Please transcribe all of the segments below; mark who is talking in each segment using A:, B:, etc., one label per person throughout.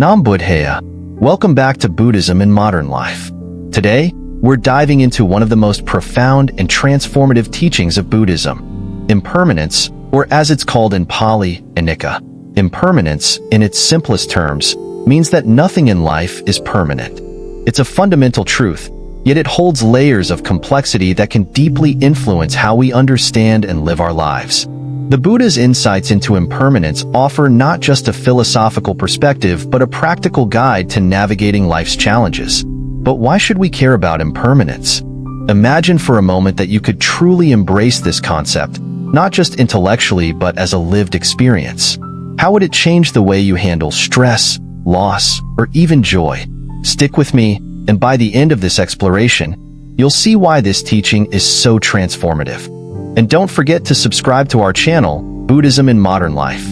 A: Buddhaya. Welcome back to Buddhism in Modern Life. Today, we're diving into one of the most profound and transformative teachings of Buddhism, impermanence, or as it's called in Pali, Anicca. Impermanence, in its simplest terms, means that nothing in life is permanent. It's a fundamental truth, yet it holds layers of complexity that can deeply influence how we understand and live our lives. The Buddha's insights into impermanence offer not just a philosophical perspective, but a practical guide to navigating life's challenges. But why should we care about impermanence? Imagine for a moment that you could truly embrace this concept, not just intellectually, but as a lived experience. How would it change the way you handle stress, loss, or even joy? Stick with me, and by the end of this exploration, you'll see why this teaching is so transformative. And don't forget to subscribe to our channel, Buddhism in Modern Life,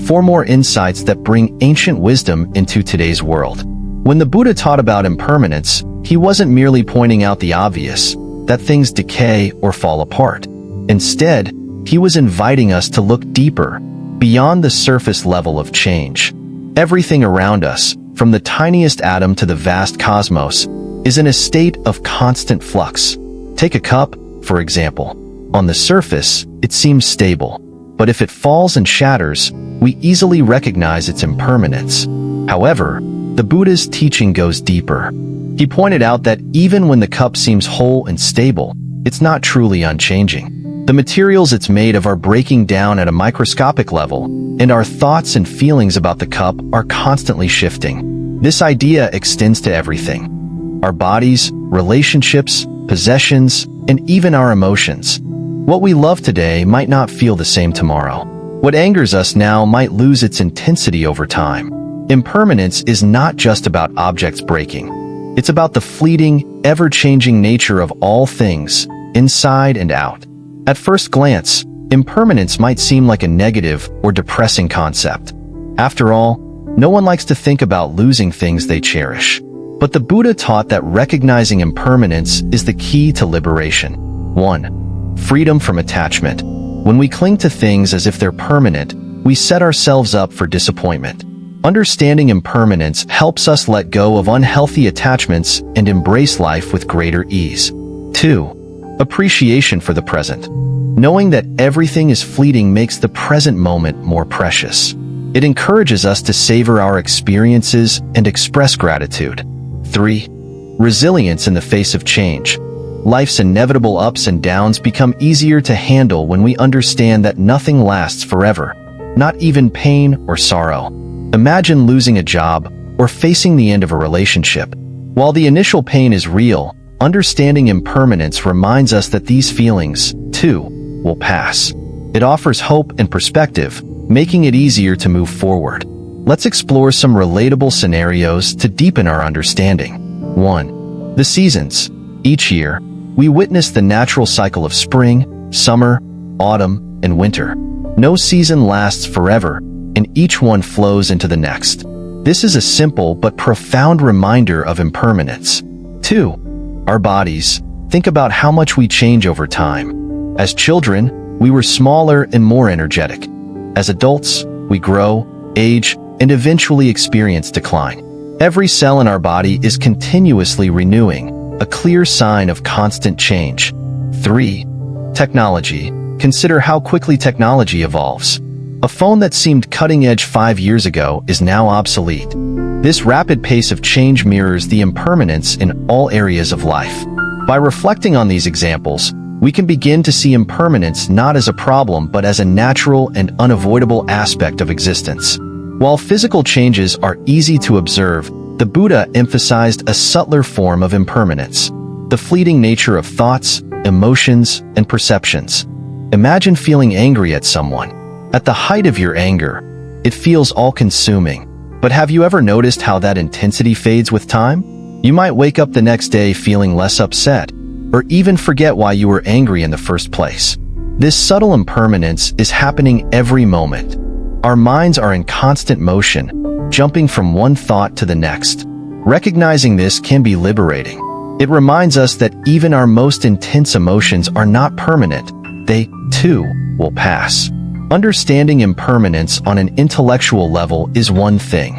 A: for more insights that bring ancient wisdom into today's world. When the Buddha taught about impermanence, he wasn't merely pointing out the obvious, that things decay or fall apart. Instead, he was inviting us to look deeper, beyond the surface level of change. Everything around us, from the tiniest atom to the vast cosmos, is in a state of constant flux. Take a cup, for example. On the surface, it seems stable, but if it falls and shatters, we easily recognize its impermanence. However, the Buddha's teaching goes deeper. He pointed out that even when the cup seems whole and stable, it's not truly unchanging. The materials it's made of are breaking down at a microscopic level, and our thoughts and feelings about the cup are constantly shifting. This idea extends to everything: our bodies, relationships, possessions, and even our emotions. What we love today might not feel the same tomorrow. What angers us now might lose its intensity over time. Impermanence is not just about objects breaking. It's about the fleeting, ever-changing nature of all things, inside and out. At first glance, impermanence might seem like a negative or depressing concept. After all, no one likes to think about losing things they cherish. But the Buddha taught that recognizing impermanence is the key to liberation. 1. Freedom from attachment. When we cling to things as if they're permanent, we set ourselves up for disappointment. Understanding impermanence helps us let go of unhealthy attachments and embrace life with greater ease. 2. Appreciation for the present. Knowing that everything is fleeting makes the present moment more precious. It encourages us to savor our experiences and express gratitude. 3. Resilience in the face of change. Life's inevitable ups and downs become easier to handle when we understand that nothing lasts forever, not even pain or sorrow. Imagine losing a job or facing the end of a relationship. While the initial pain is real, understanding impermanence reminds us that these feelings, too, will pass. It offers hope and perspective, making it easier to move forward. Let's explore some relatable scenarios to deepen our understanding. 1. The seasons. Each year, we witness the natural cycle of spring, summer, autumn, and winter. No season lasts forever, and each one flows into the next. This is a simple but profound reminder of impermanence. 2. Our bodies. Think about how much we change over time. As children, we were smaller and more energetic. As adults, we grow, age, and eventually experience decline. Every cell in our body is continuously renewing, a clear sign of constant change. 3. Technology. Consider how quickly technology evolves. A phone that seemed cutting-edge 5 years ago is now obsolete. This rapid pace of change mirrors the impermanence in all areas of life. By reflecting on these examples, we can begin to see impermanence not as a problem but as a natural and unavoidable aspect of existence. While physical changes are easy to observe, the Buddha emphasized a subtler form of impermanence: the fleeting nature of thoughts, emotions, and perceptions. Imagine feeling angry at someone. At the height of your anger, it feels all-consuming. But have you ever noticed how that intensity fades with time? You might wake up the next day feeling less upset, or even forget why you were angry in the first place. This subtle impermanence is happening every moment. Our minds are in constant motion, jumping from one thought to the next. Recognizing this can be liberating. It reminds us that even our most intense emotions are not permanent. They, too, will pass. Understanding impermanence on an intellectual level is one thing.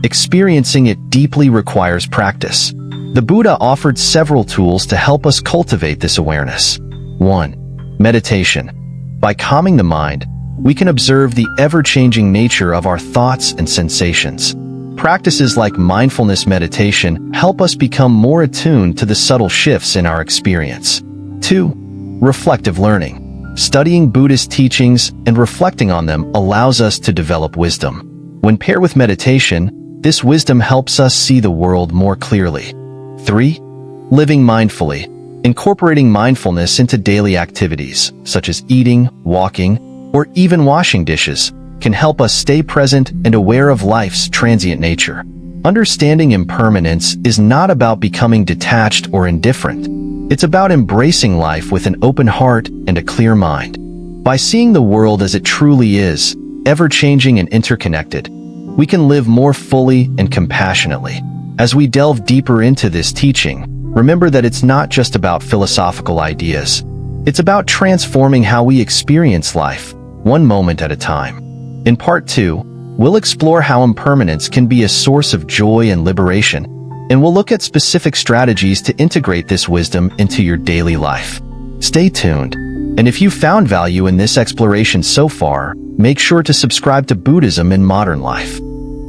A: experiencing it deeply requires practice. The Buddha offered several tools to help us cultivate this awareness. 1. Meditation. By calming the mind, we can observe the ever-changing nature of our thoughts and sensations. Practices like mindfulness meditation help us become more attuned to the subtle shifts in our experience. 2. Reflective learning. Studying Buddhist teachings and reflecting on them allows us to develop wisdom. When paired with meditation, this wisdom helps us see the world more clearly. 3. Living mindfully. Incorporating mindfulness into daily activities, such as eating, walking, or even washing dishes, can help us stay present and aware of life's transient nature. Understanding impermanence is not about becoming detached or indifferent. It's about embracing life with an open heart and a clear mind. By seeing the world as it truly is, ever-changing and interconnected, we can live more fully and compassionately. As we delve deeper into this teaching, remember that it's not just about philosophical ideas. It's about transforming how we experience life, one moment at a time. In Part 2, we'll explore how impermanence can be a source of joy and liberation, and we'll look at specific strategies to integrate this wisdom into your daily life. Stay tuned, and if you found value in this exploration so far, make sure to subscribe to Buddhism in Modern Life.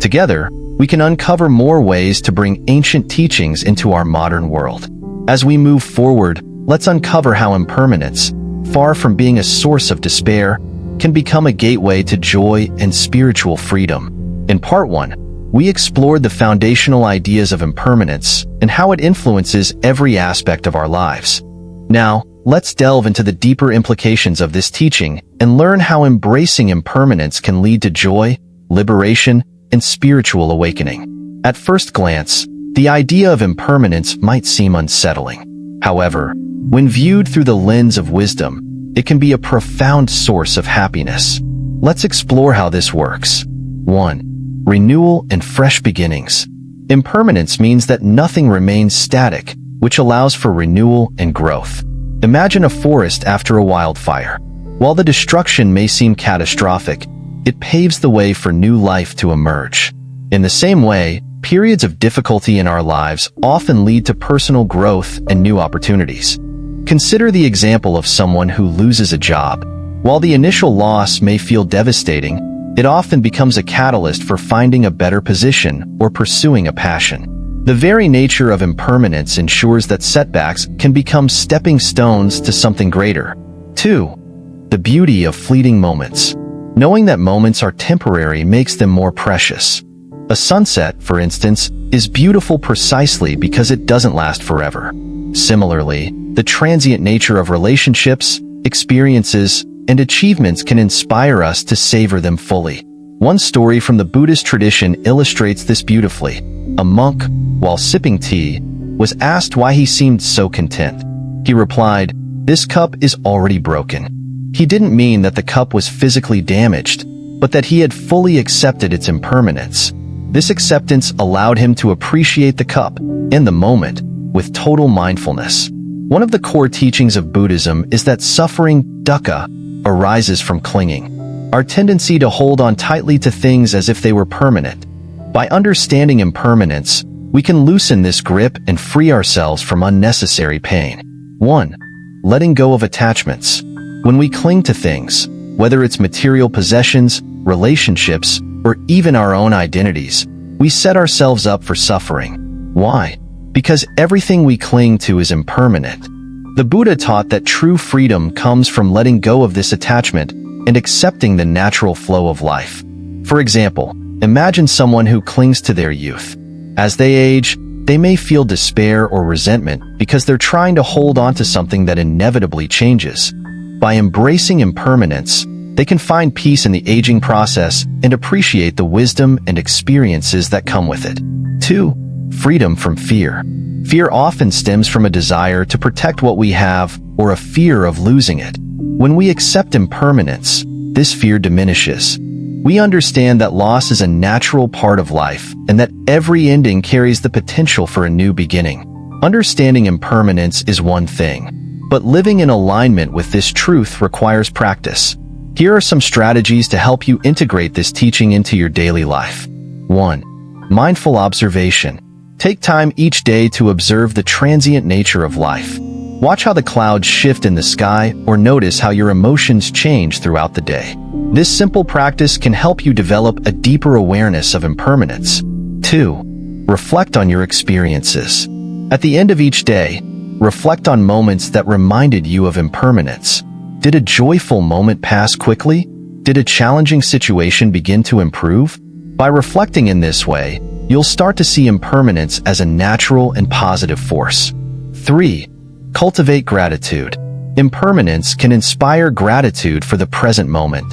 A: Together, we can uncover more ways to bring ancient teachings into our modern world. As we move forward, let's uncover how impermanence, far from being a source of despair, can become a gateway to joy and spiritual freedom. In Part 1, we explored the foundational ideas of impermanence and how it influences every aspect of our lives. Now, let's delve into the deeper implications of this teaching and learn how embracing impermanence can lead to joy, liberation, and spiritual awakening. At first glance, the idea of impermanence might seem unsettling. However, when viewed through the lens of wisdom, it can be a profound source of happiness. Let's explore how this works. 1. Renewal and fresh beginnings. Impermanence means that nothing remains static, which allows for renewal and growth. Imagine a forest after a wildfire. While the destruction may seem catastrophic, it paves the way for new life to emerge. In the same way, periods of difficulty in our lives often lead to personal growth and new opportunities. Consider the example of someone who loses a job. While the initial loss may feel devastating, it often becomes a catalyst for finding a better position or pursuing a passion. The very nature of impermanence ensures that setbacks can become stepping stones to something greater. 2. The beauty of fleeting moments. Knowing that moments are temporary makes them more precious. A sunset, for instance, is beautiful precisely because it doesn't last forever. Similarly, the transient nature of relationships, experiences, and achievements can inspire us to savor them fully. One story from the Buddhist tradition illustrates this beautifully. A monk, while sipping tea, was asked why he seemed so content. He replied, "This cup is already broken." He didn't mean that the cup was physically damaged, but that he had fully accepted its impermanence. This acceptance allowed him to appreciate the cup, in the moment, with total mindfulness. One of the core teachings of Buddhism is that suffering, dukkha, arises from clinging. Our tendency to hold on tightly to things as if they were permanent. By understanding impermanence, we can loosen this grip and free ourselves from unnecessary pain. 1. Letting go of attachments. When we cling to things, whether it's material possessions, relationships, or even our own identities, we set ourselves up for suffering. Why? Because everything we cling to is impermanent. The Buddha taught that true freedom comes from letting go of this attachment and accepting the natural flow of life. For example, imagine someone who clings to their youth. As they age, they may feel despair or resentment because they're trying to hold on to something that inevitably changes. By embracing impermanence, they can find peace in the aging process and appreciate the wisdom and experiences that come with it. 2. Freedom from fear. Fear often stems from a desire to protect what we have or a fear of losing it. When we accept impermanence, this fear diminishes. We understand that loss is a natural part of life and that every ending carries the potential for a new beginning. Understanding impermanence is one thing, but living in alignment with this truth requires practice. Here are some strategies to help you integrate this teaching into your daily life. 1. Mindful observation. Take time each day to observe the transient nature of life. Watch how the clouds shift in the sky or notice how your emotions change throughout the day. This simple practice can help you develop a deeper awareness of impermanence. 2. Reflect on your experiences. At the end of each day, reflect on moments that reminded you of impermanence. Did a joyful moment pass quickly? Did a challenging situation begin to improve? By reflecting in this way, you'll start to see impermanence as a natural and positive force. 3. Cultivate gratitude. Impermanence can inspire gratitude for the present moment.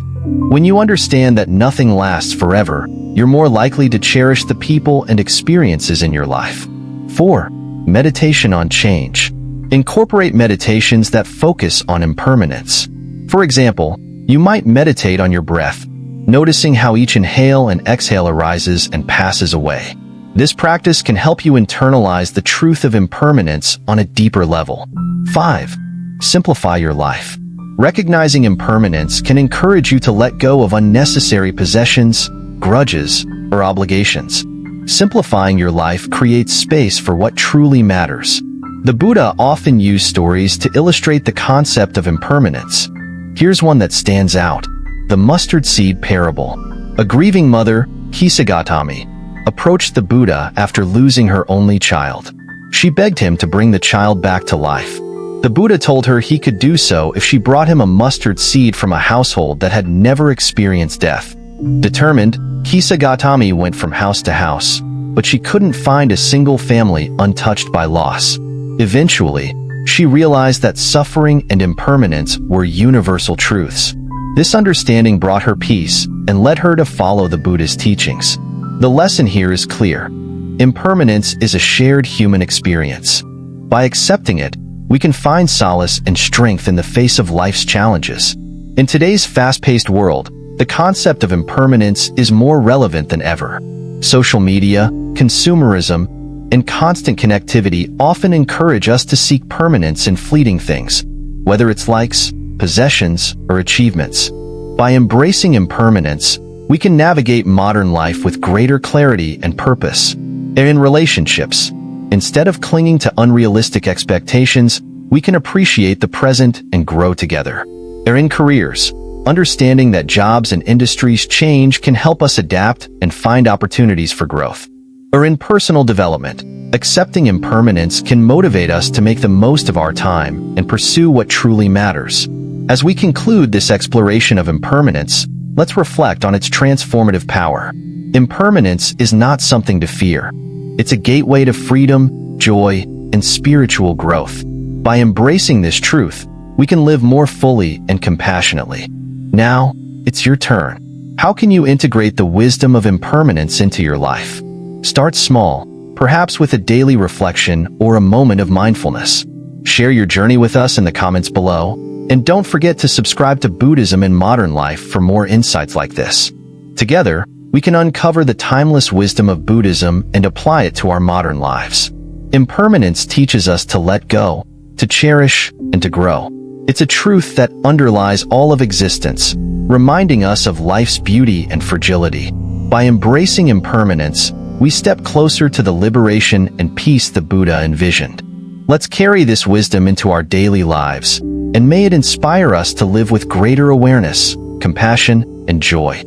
A: When you understand that nothing lasts forever, you're more likely to cherish the people and experiences in your life. 4. Meditation on change. Incorporate meditations that focus on impermanence. For example, you might meditate on your breath, noticing how each inhale and exhale arises and passes away. This practice can help you internalize the truth of impermanence on a deeper level. 5. Simplify your life. Recognizing impermanence can encourage you to let go of unnecessary possessions, grudges, or obligations. Simplifying your life creates space for what truly matters. The Buddha often used stories to illustrate the concept of impermanence. Here's one that stands out: the mustard seed parable. A grieving mother, Kisagatami, approached the Buddha after losing her only child. She begged him to bring the child back to life. The Buddha told her he could do so if she brought him a mustard seed from a household that had never experienced death. Determined, Kisagatami went from house to house, but she couldn't find a single family untouched by loss. Eventually, she realized that suffering and impermanence were universal truths. This understanding brought her peace and led her to follow the Buddhist teachings. The lesson here is clear. Impermanence is a shared human experience. By accepting it, we can find solace and strength in the face of life's challenges. In today's fast-paced world, the concept of impermanence is more relevant than ever. Social media, consumerism, and constant connectivity often encourage us to seek permanence in fleeting things, whether it's likes, possessions, or achievements. By embracing impermanence, we can navigate modern life with greater clarity and purpose. And in relationships, instead of clinging to unrealistic expectations, we can appreciate the present and grow together. And in careers, understanding that jobs and industries change can help us adapt and find opportunities for growth. Or in personal development, accepting impermanence can motivate us to make the most of our time and pursue what truly matters. As we conclude this exploration of impermanence, let's reflect on its transformative power. Impermanence is not something to fear. It's a gateway to freedom, joy, and spiritual growth. By embracing this truth, we can live more fully and compassionately. Now, it's your turn. How can you integrate the wisdom of impermanence into your life? Start small, perhaps with a daily reflection or a moment of mindfulness. Share your journey with us in the comments below, and don't forget to subscribe to Buddhism in Modern Life for more insights like this. Together, we can uncover the timeless wisdom of Buddhism and apply it to our modern lives. Impermanence teaches us to let go, to cherish, and to grow. It's a truth that underlies all of existence, reminding us of life's beauty and fragility. By embracing impermanence, we step closer to the liberation and peace the Buddha envisioned. Let's carry this wisdom into our daily lives, and may it inspire us to live with greater awareness, compassion, and joy.